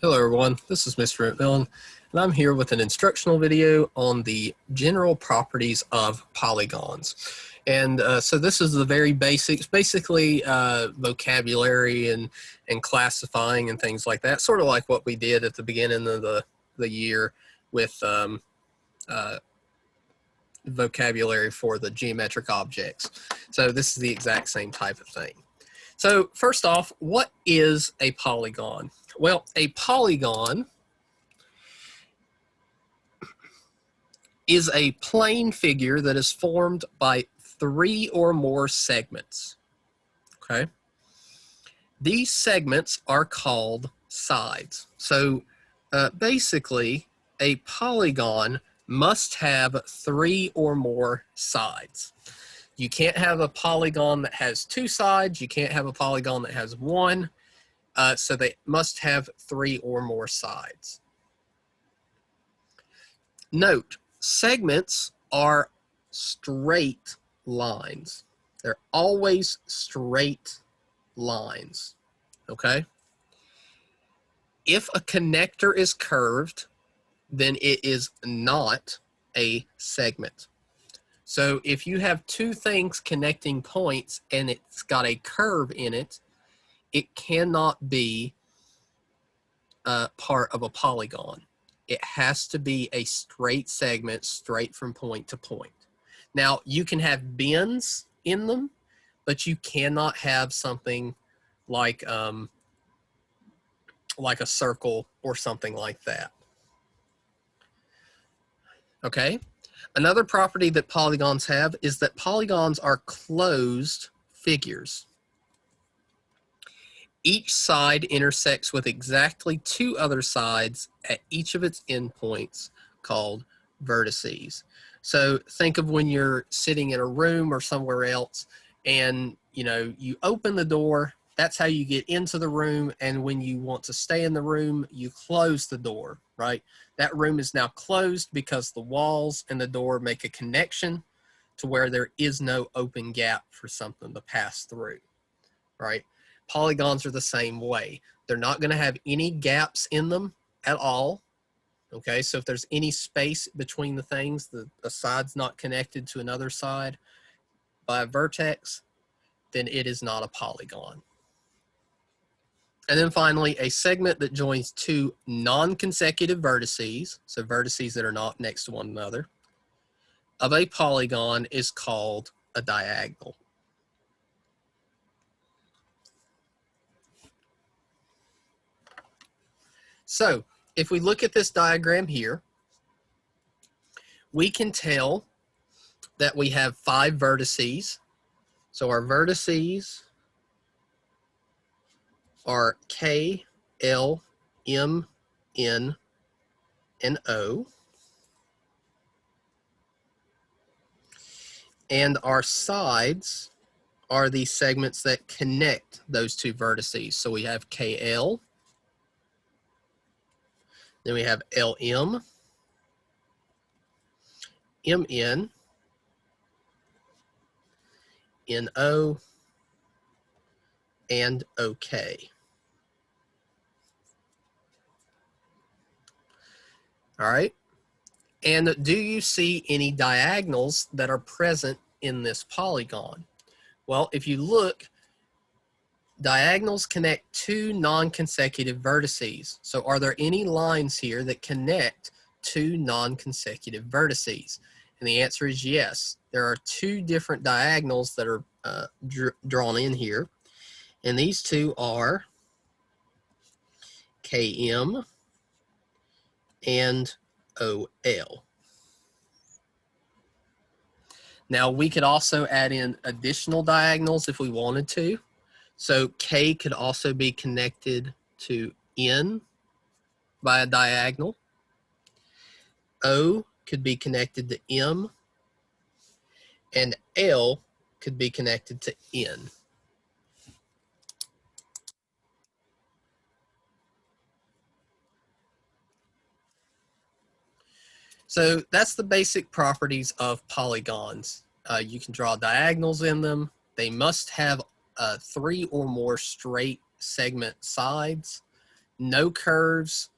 Hello everyone, this is Mr. McMillan, and I'm here with an instructional video on the general properties of polygons. And so this is the very basics, basically vocabulary and classifying and things like that, sort of like what we did at the beginning of the year with vocabulary for the geometric objects. So this is the exact same type of thing. So first off, what is a polygon? Well, a polygon is a plane figure that is formed by 3 or more segments, okay? These segments are called sides. So basically, a polygon must have 3 or more sides. You can't have a polygon that has 2 sides. You can't have a polygon that has 1. So they must have 3 or more sides. Note, segments are straight lines. They're always straight lines, okay? If a connector is curved, then it is not a segment. So if you have 2 things connecting points and it's got a curve in it, it cannot be part of a polygon. It has to be a straight segment, straight from point to point. Now, you can have bends in them, but you cannot have something like a circle or something like that. Okay? Another property that polygons have is that polygons are closed figures. Each side intersects with exactly 2 other sides at each of its endpoints called vertices. So think of when you're sitting in a room or somewhere else and you open the door, that's how you get into the room, and when you want to stay in the room, you close the door, right? That room is now closed because the walls and the door make a connection to where there is no open gap for something to pass through, right? Polygons are the same way. They're not going to have any gaps in them at all. Okay, so if there's any space between the things, a side's not connected to another side by a vertex, then it is not a polygon. And then finally, a segment that joins 2 non-consecutive vertices, so vertices that are not next to one another, of a polygon is called a diagonal. So if we look at this diagram here, we can tell that we have 5 vertices. So our vertices are K, L, M, N, and O. And our sides are the segments that connect those 2 vertices. So we have KL, then we have LM, MN, NO, and OK. All right. And do you see any diagonals that are present in this polygon? Well, if you look, diagonals connect 2 non-consecutive vertices. So are there any lines here that connect 2 non-consecutive vertices? And the answer is yes. There are 2 different diagonals that are drawn in here. And these 2 are KM and OL. Now we could also add in additional diagonals if we wanted to. So K could also be connected to N by a diagonal. O could be connected to M. And L could be connected to N. So that's the basic properties of polygons. You can draw diagonals in them. They must have 3 or more straight segment sides. no curves,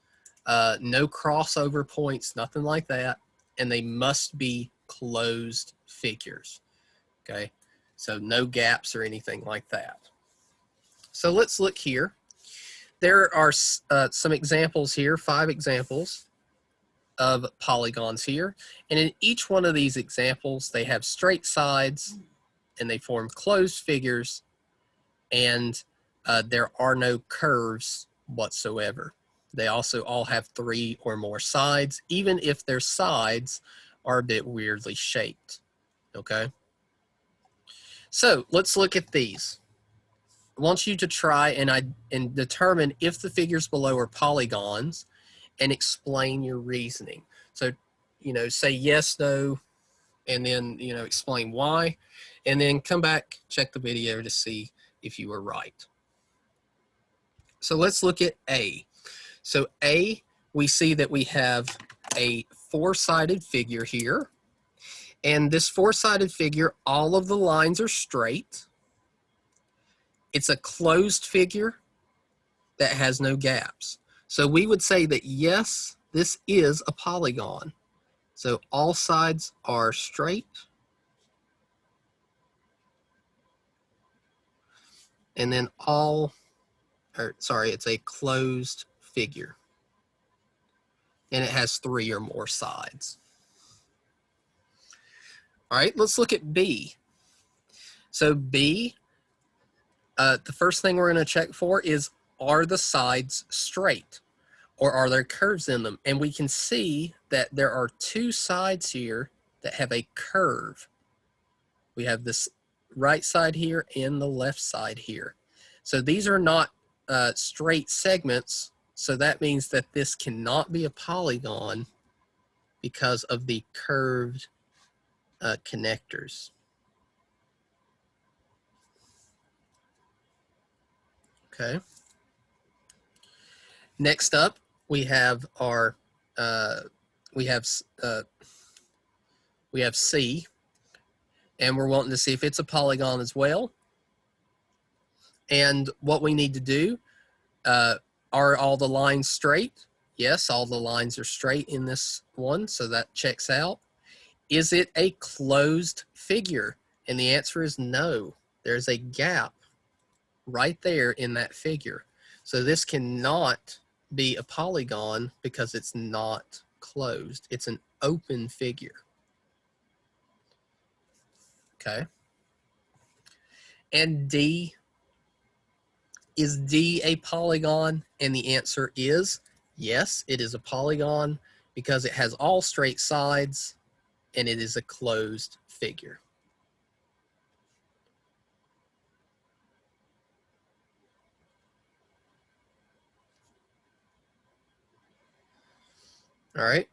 no crossover points, nothing like that. And they must be closed figures, okay? So no gaps or anything like that. So let's look here. There are some examples here, 5 examples of polygons here. And in each one of these examples, they have straight sides and they form closed figures, and there are no curves whatsoever. They also all have 3 or more sides, even if their sides are a bit weirdly shaped, okay? So let's look at these. I want you to try and determine if the figures below are polygons and explain your reasoning. So, you know, say yes, no, and then, you know, explain why, and then come back, check the video to see if you were right. So let's look at A. So A, we see that we have a 4-sided figure here. And this 4-sided figure, all of the lines are straight. It's a closed figure that has no gaps. So we would say that yes, this is a polygon. So all sides are straight. And then it's a closed figure. And it has 3 or more sides. All right, let's look at B. So B, the first thing we're going to check for is, are the sides straight or are there curves in them? And we can see that there are 2 sides here that have a curve. We have this right side here and the left side here. So these are not straight segments. So that means that this cannot be a polygon because of the curved connectors. Okay. Next up, we have our we have C, and we're wanting to see if it's a polygon as well. And what we need to do, are all the lines straight? Yes, all the lines are straight in this one, so that checks out. Is it a closed figure? And the answer is no. There's a gap right there in that figure. So this cannot be a polygon because it's not closed. It's an open figure. Okay. And D, is D a polygon? And the answer is yes, it is a polygon because it has all straight sides and it is a closed figure. All right.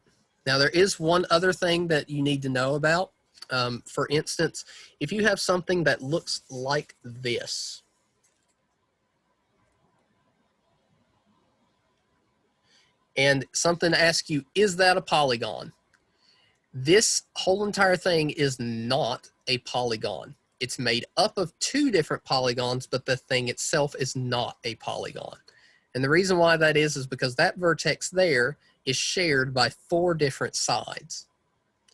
Now there is one other thing that you need to know about. For instance, if you have something that looks like this, and something asks you, is that a polygon? This whole entire thing is not a polygon. It's made up of 2 different polygons, but the thing itself is not a polygon. And the reason why that is because that vertex there is shared by 4 different sides.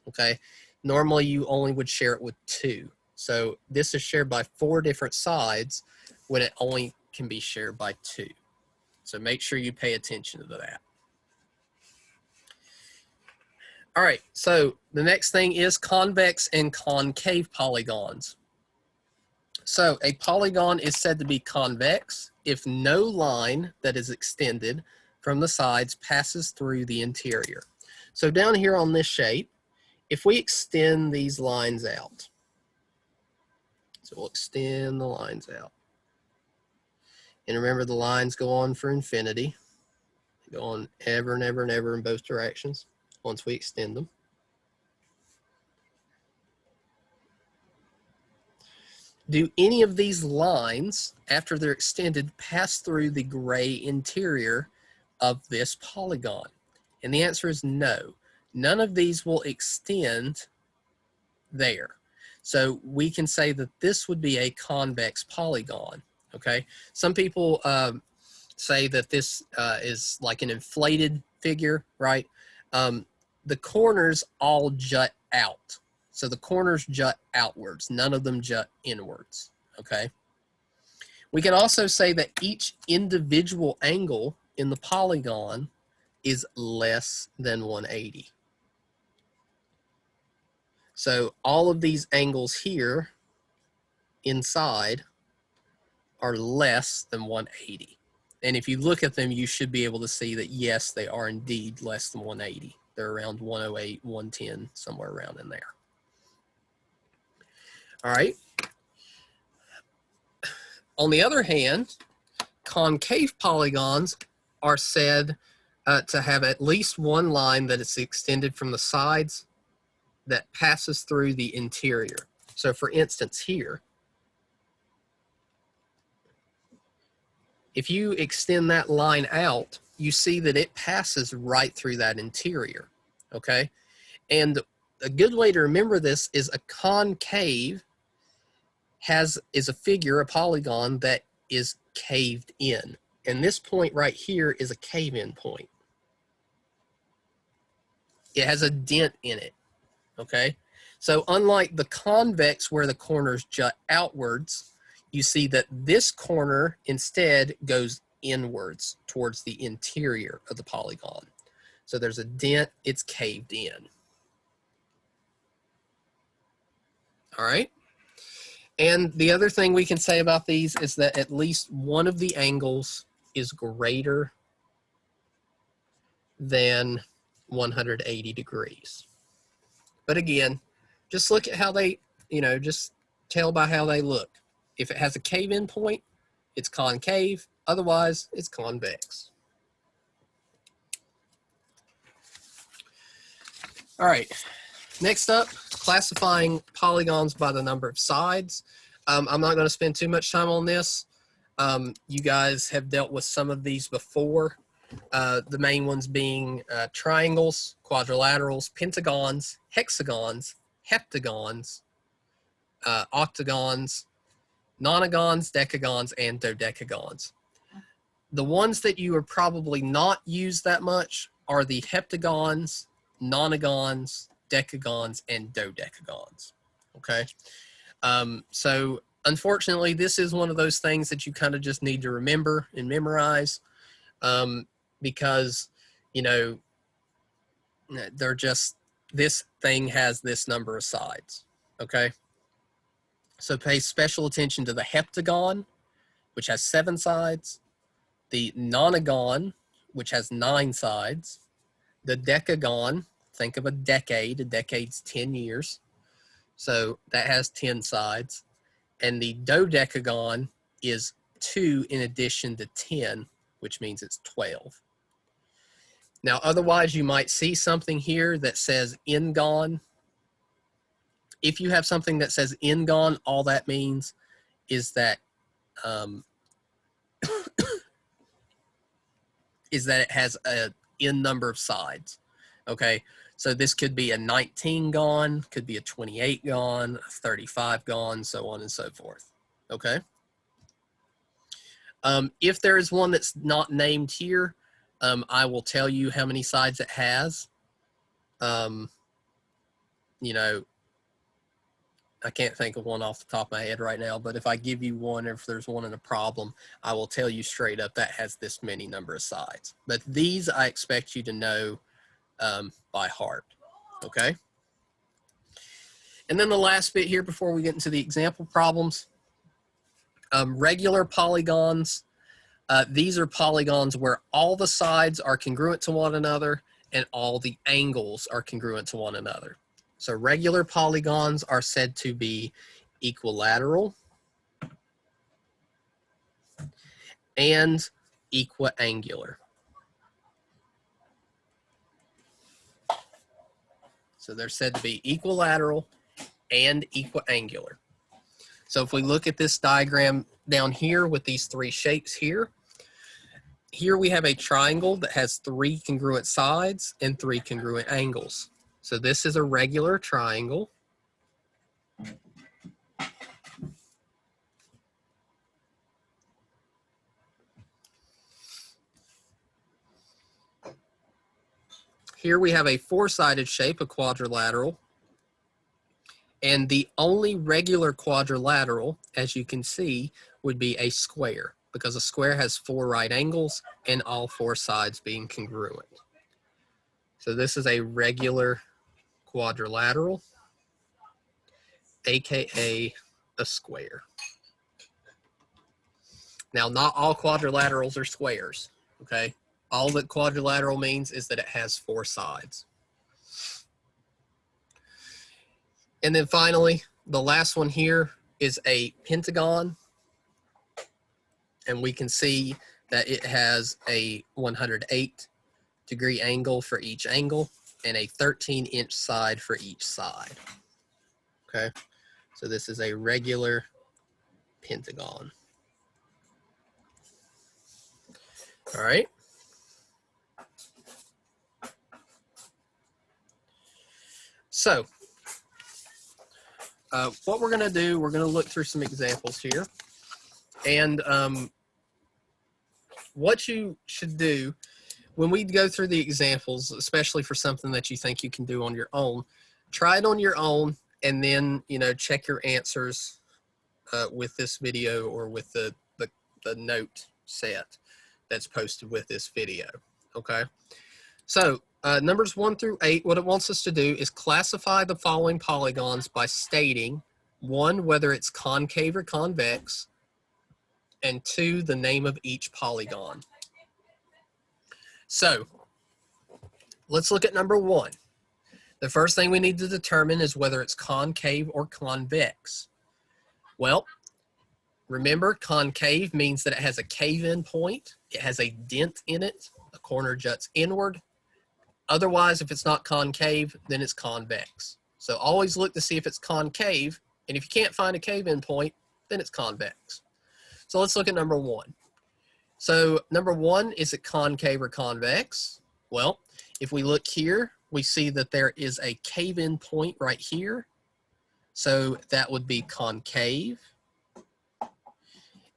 Okay, normally you only would share it with 2. So this is shared by 4 different sides when it only can be shared by 2. So make sure you pay attention to that. All right, so the next thing is convex and concave polygons. So a polygon is said to be convex if no line that is extended from the sides passes through the interior. So down here on this shape, if we extend these lines out, so we'll extend the lines out. And remember, the lines go on for infinity. They go on ever and ever and ever in both directions once we extend them. Do any of these lines, after they're extended, pass through the gray interior of this polygon? And the answer is no. None of these will extend there. So we can say that this would be a convex polygon, okay? Some people say that this is like an inflated figure, right? The corners all jut out. So the corners jut outwards. None of them jut inwards, okay? We can also say that each individual angle in the polygon is less than 180. So all of these angles here inside are less than 180. And if you look at them, you should be able to see that, yes, they are indeed less than 180. They're around 108, 110, somewhere around in there. All right. On the other hand, concave polygons are said to have at least one line that is extended from the sides that passes through the interior. So for instance, here, if you extend that line out, you see that it passes right through that interior, okay? And a good way to remember this is a concave is a figure, a polygon that is caved in. And this point right here is a cave-in point. It has a dent in it, okay? So unlike the convex where the corners jut outwards, you see that this corner instead goes inwards towards the interior of the polygon. So there's a dent, it's caved in. All right. And the other thing we can say about these is that at least one of the angles is greater than 180 degrees. But again, just look at how they, just tell by how they look. If it has a cave-in point, it's concave. Otherwise, it's convex. All right, next up, classifying polygons by the number of sides. I'm not going to spend too much time on this. You guys have dealt with some of these before. The main ones being triangles, quadrilaterals, pentagons, hexagons, heptagons, octagons, nonagons, decagons, and dodecagons. The ones that you are probably not used that much are the heptagons, nonagons, decagons, and dodecagons, okay? So unfortunately, this is one of those things that you kind of just need to remember and memorize because, they're just, this thing has this number of sides, okay? So pay special attention to the heptagon, which has 7 sides, the nonagon, which has 9 sides, the decagon, think of a decade's 10 years, so that has 10 sides, and the dodecagon is 2 in addition to 10, which means it's 12. Now, otherwise, you might see something here that says ingon. If you have something that says ingon, all that means is that it has a n number of sides. Okay, so this could be a 19 gon, could be a 28 gon, a 35 gon, so on and so forth. Okay. If there is one that's not named here, I will tell you how many sides it has. I can't think of one off the top of my head right now, but if I give you one, or if there's one in a problem, I will tell you straight up that has this many number of sides. But these I expect you to know by heart, okay? And then the last bit here before we get into the example problems, regular polygons. These are polygons where all the sides are congruent to one another and all the angles are congruent to one another. So regular polygons are said to be equilateral and equiangular. So they're said to be equilateral and equiangular. So if we look at this diagram down here with these 3 shapes here, here we have a triangle that has 3 congruent sides and 3 congruent angles. So this is a regular triangle. here we have a four-sided shape, a quadrilateral. And the only regular quadrilateral, as you can see, would be a square, because a square has four right angles and all four sides being congruent. So this is a regular quadrilateral, aka a square. Now, not all quadrilaterals are squares, okay? All that quadrilateral means is that it has four sides. And then finally, the last one here is a pentagon. And we can see that it has a 108-degree angle for each angle and a 13-inch side for each side. Okay, so this is a regular pentagon. All right. So what we're going to do, we're going to look through some examples here. And what you should do when we go through the examples, especially for something that you think you can do on your own, try it on your own and then, you know, check your answers with this video or with the note set that's posted with this video, okay? So numbers 1 through 8, what it wants us to do is classify the following polygons by stating, 1, whether it's concave or convex, and 2, the name of each polygon. So let's look at number 1. The first thing we need to determine is whether it's concave or convex. Well, remember, concave means that it has a cave-in point, it has a dent in it, a corner juts inward. Otherwise, if it's not concave, then it's convex. So always look to see if it's concave, and if you can't find a cave-in point, then it's convex. So let's look at number 1. So number 1, is it concave or convex? Well, if we look here, we see that there is a cave-in point right here. So that would be concave.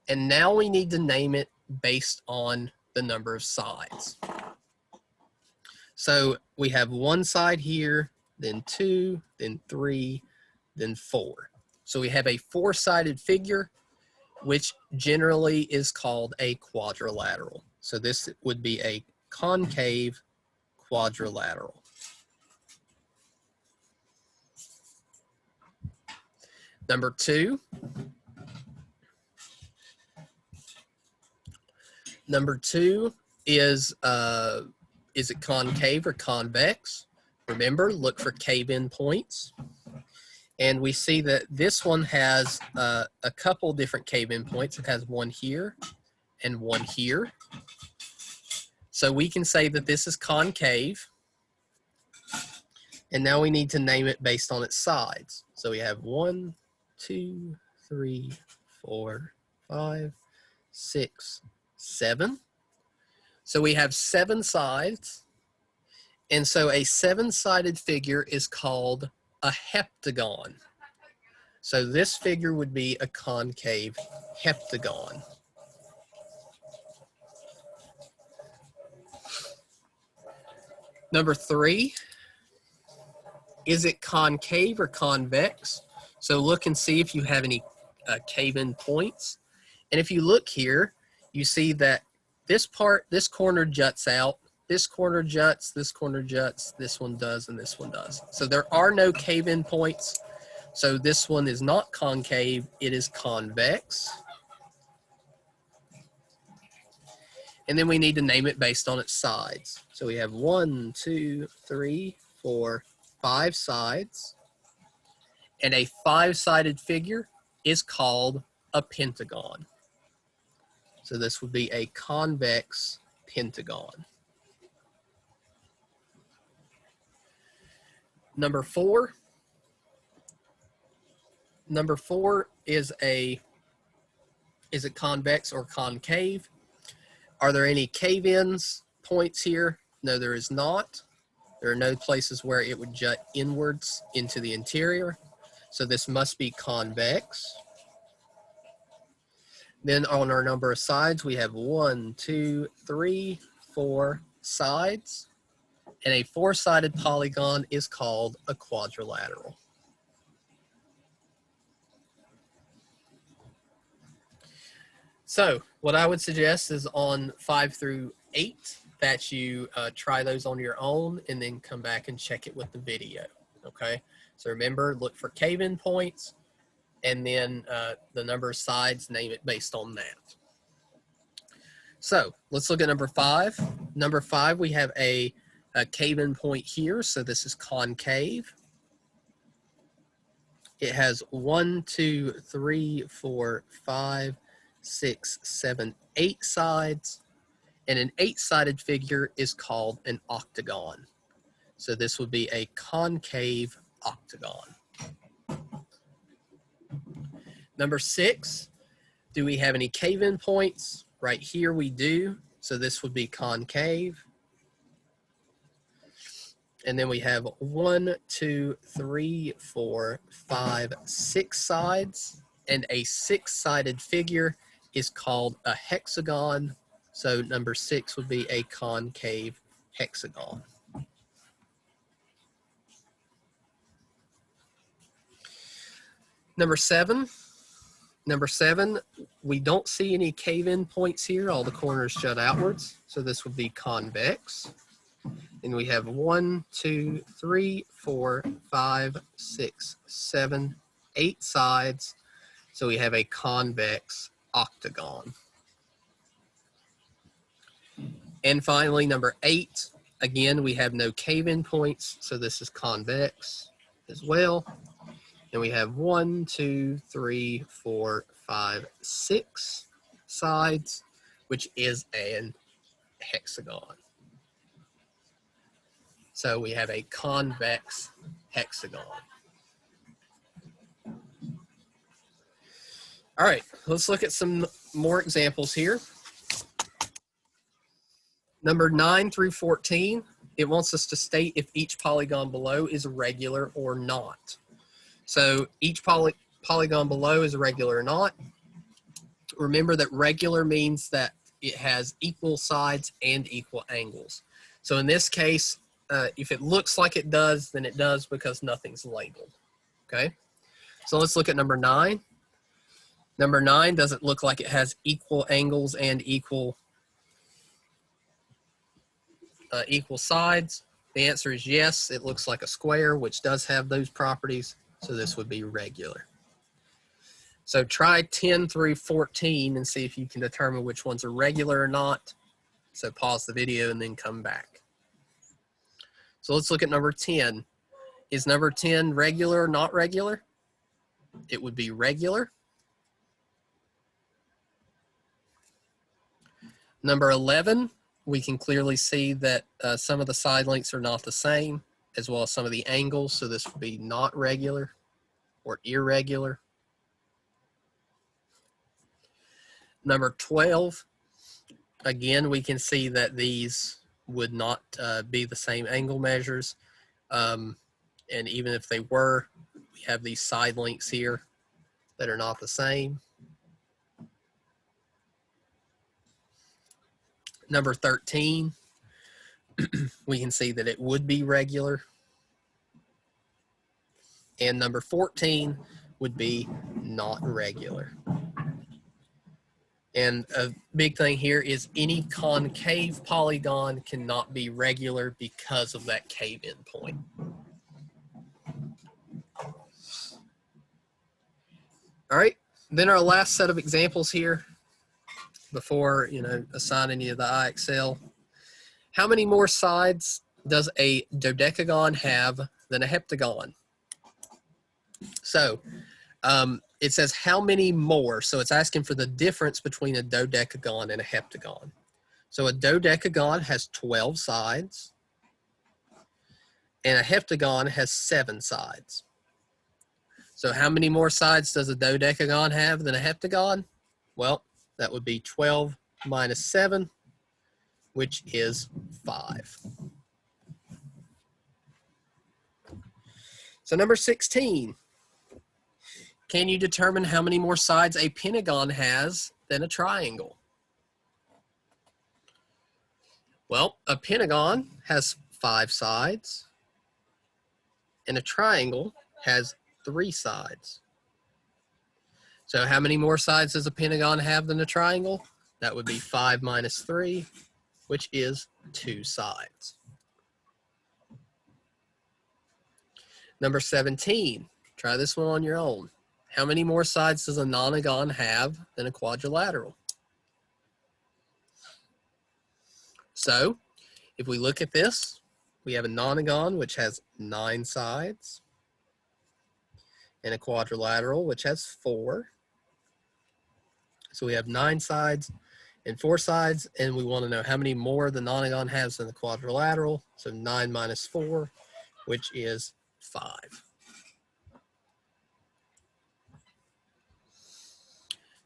And now we need to name it based on the number of sides. So we have one side here, then 2, then 3, then 4. So we have a four-sided figure, which generally is called a quadrilateral. So this would be a concave quadrilateral. Number 2. Number 2 is it concave or convex? Remember, look for cave-in points. And we see that this one has a couple different cave-in points. It has one here and one here. So we can say that this is concave. And now we need to name it based on its sides. So we have 1, 2, 3, 4, 5, 6, 7. So we have 7 sides. And so a 7-sided figure is called a heptagon. So this figure would be a concave heptagon. Number 3, is it concave or convex? So look and see if you have any cave-in points. And if you look here, you see that this corner juts out, this corner juts, this corner juts, this one does, and this one does. So there are no cave-in points. So this one is not concave, it is convex. And then we need to name it based on its sides. So we have 1, 2, 3, 4, 5 sides. And a 5-sided figure is called a pentagon. So this would be a convex pentagon. Number 4. Number 4 is it convex or concave? Are there any cave-ins points here? No, there is not. There are no places where it would jut inwards into the interior. So this must be convex. Then on our number of sides, we have 1, 2, 3, 4 sides. And a four-sided polygon is called a quadrilateral. So what I would suggest is on 5 through 8 that you try those on your own and then come back and check it with the video, okay? So remember, look for cave-in points and then the number of sides, name it based on that. So let's look at number 5. Number 5, we have a cave-in point here, so this is concave. It has 1, 2, 3, 4, 5, 6, 7, 8 sides, and an 8-sided figure is called an octagon. So this would be a concave octagon. Number 6, do we have any cave-in points? Right here we do, so this would be concave. And then we have 1, 2, 3, 4, 5, 6 sides, and a 6-sided figure is called a hexagon. So number 6 would be a concave hexagon. Number 7, we don't see any cave-in points here. All the corners jut outwards. So this would be convex. And we have 1, 2, 3, 4, 5, 6, 7, 8 sides. So we have a convex octagon. And finally, number 8, again, we have no cave-in points. So this is convex as well. And we have 1, 2, 3, 4, 5, 6 sides, which is an hexagon. So we have a convex hexagon. All right, let's look at some more examples here. Number 9 through 14, it wants us to state if each polygon below is regular or not. So each polygon below is regular or not. Remember that regular means that it has equal sides and equal angles. So in this case, if it looks like it does, then it does because nothing's labeled, okay? So let's look at number 9. Number 9, does it look like it has equal angles and equal sides? The answer is yes. It looks like a square, which does have those properties, so this would be regular. So try 10 through 14 and see if you can determine which ones are regular or not. So pause the video and then come back. So let's look at number 10. Is number 10 regular or not regular? It would be regular. Number 11, we can clearly see that some of the side lengths are not the same, as well as some of the angles. So this would be not regular or irregular. Number 12, again, we can see that these would not be the same angle measures. And even if they were, we have these side links here that are not the same. Number 13, we can see that it would be regular. And number 14 would be not regular. And a big thing here is any concave polygon cannot be regular because of that cave-in point. All right, then our last set of examples here before, assigning you the IXL. How many more sides does a dodecagon have than a heptagon? So it says how many more, so it's asking for the difference between a dodecagon and a heptagon. So a dodecagon has 12 sides, and a heptagon has 7 sides. So how many more sides does a dodecagon have than a heptagon? Well, that would be 12 minus 7, which is 5. So number 16. Can you determine how many more sides a pentagon has than a triangle? Well, a pentagon has 5 sides, and a triangle has 3 sides. So how many more sides does a pentagon have than a triangle? That would be 5 minus 3, which is 2 sides. Number 17, try this one on your own. How many more sides does a nonagon have than a quadrilateral? So if we look at this, we have a nonagon which has 9 sides and a quadrilateral which has 4. So we have 9 sides and 4 sides, and we want to know how many more the nonagon has than the quadrilateral. So 9 minus 4, which is 5.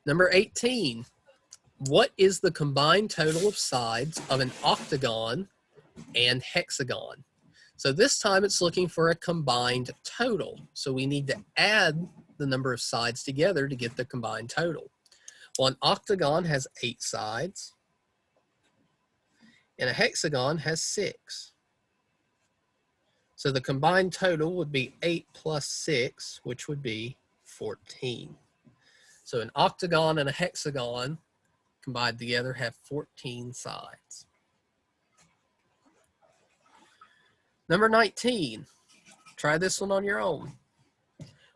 Number 18, what is the combined total of sides of an octagon and hexagon? So this time it's looking for a combined total. So we need to add the number of sides together to get the combined total. Well, an octagon has 8 sides, and a hexagon has 6. So the combined total would be 8 plus 6, which would be 14. So an octagon and a hexagon combined together have 14 sides. Number 19, try this one on your own.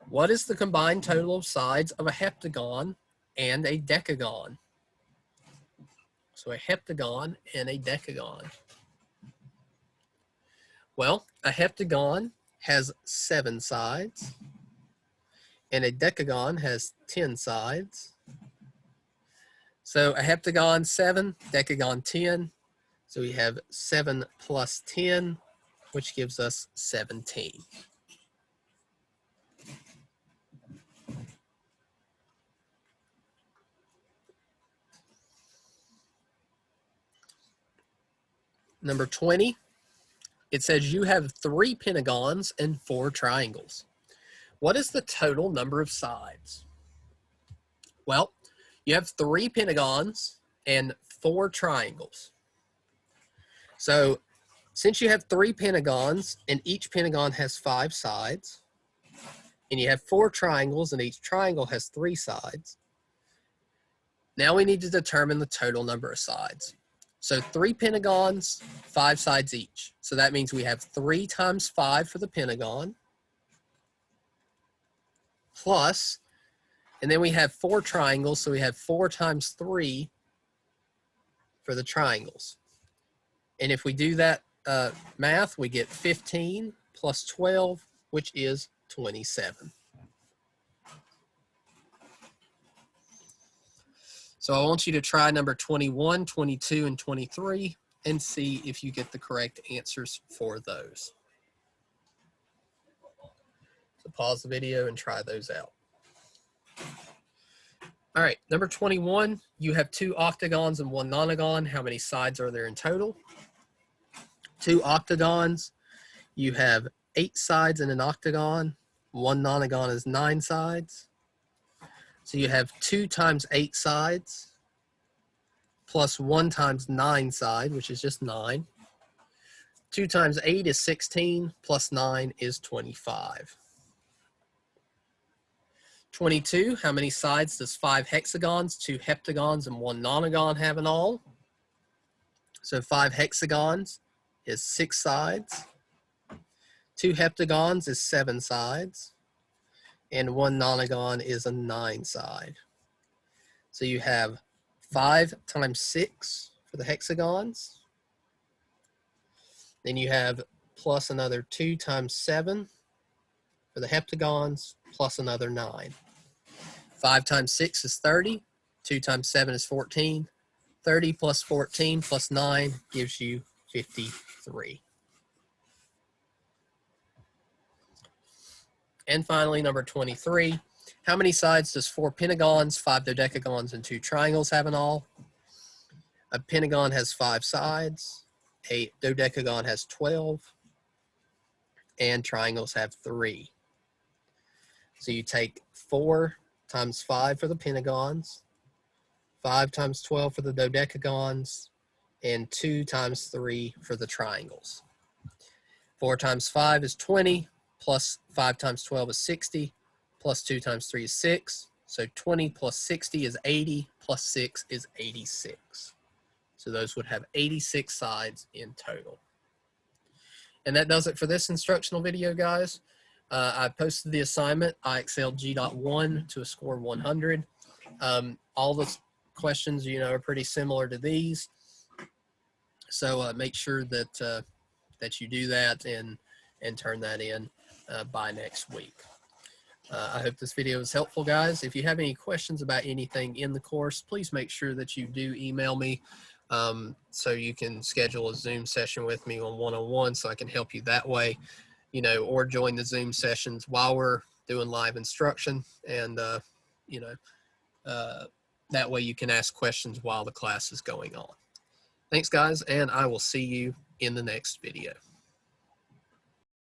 What is the combined total of sides of a heptagon and a decagon? So a heptagon and a decagon. Well, a heptagon has 7 sides, and a decagon has 10 sides. So a heptagon 7, decagon 10. So we have 7 plus 10, which gives us 17. Number 20, it says you have 3 pentagons and 4 triangles. What is the total number of sides? Well, you have 3 pentagons and 4 triangles. So since you have 3 pentagons and each pentagon has 5 sides, and you have 4 triangles and each triangle has 3 sides, now we need to determine the total number of sides. So 3 pentagons, 5 sides each. So that means we have 3 times 5 for the pentagon, plus, and then we have 4 triangles, so we have 4 times 3 for the triangles. And if we do that math, we get 15 plus 12, which is 27. So I want you to try number 21, 22, and 23 and see if you get the correct answers for those. So pause the video and try those out. All right, number 21, you have 2 octagons and 1 nonagon. How many sides are there in total? 2 octagons, you have 8 sides in an octagon. 1 nonagon is 9 sides. So you have 2 times 8 sides plus 1 times 9 side, which is just 9. 2 times 8 is 16, plus 9 is 25. 22, how many sides does 5 hexagons, 2 heptagons, and 1 nonagon have in all? So 5 hexagons is 6 sides. 2 heptagons is 7 sides. And 1 nonagon is a 9 side. So you have 5 times 6 for the hexagons. Then you have plus another 2 times 7 for the heptagons, plus another 9. 5 times 6 is 30. 2 times 7 is 14. 30 plus 14 plus 9 gives you 53. And finally, number 23, how many sides does 4 pentagons, 5 dodecagons, and 2 triangles have in all? A pentagon has 5 sides, a dodecagon has 12, and triangles have 3. So you take 4 times 5 for the pentagons, 5 times 12 for the dodecagons, and 2 times 3 for the triangles. 4 times 5 is 20, plus 5 times 12 is 60, plus 2 times 3 is 6. So 20 plus 60 is 80, plus 6 is 86. So those would have 86 sides in total. And that does it for this instructional video, guys. I posted the assignment. I excelled G.1 to a score of 100. All the questions, are pretty similar to these. So make sure that that you do that and turn that in by next week. I hope this video was helpful, guys. If you have any questions about anything in the course, please make sure that you do email me so you can schedule a Zoom session with me on one-on-one so I can help you that way, or join the Zoom sessions while we're doing live instruction. And, that way you can ask questions while the class is going on. Thanks, guys, and I will see you in the next video.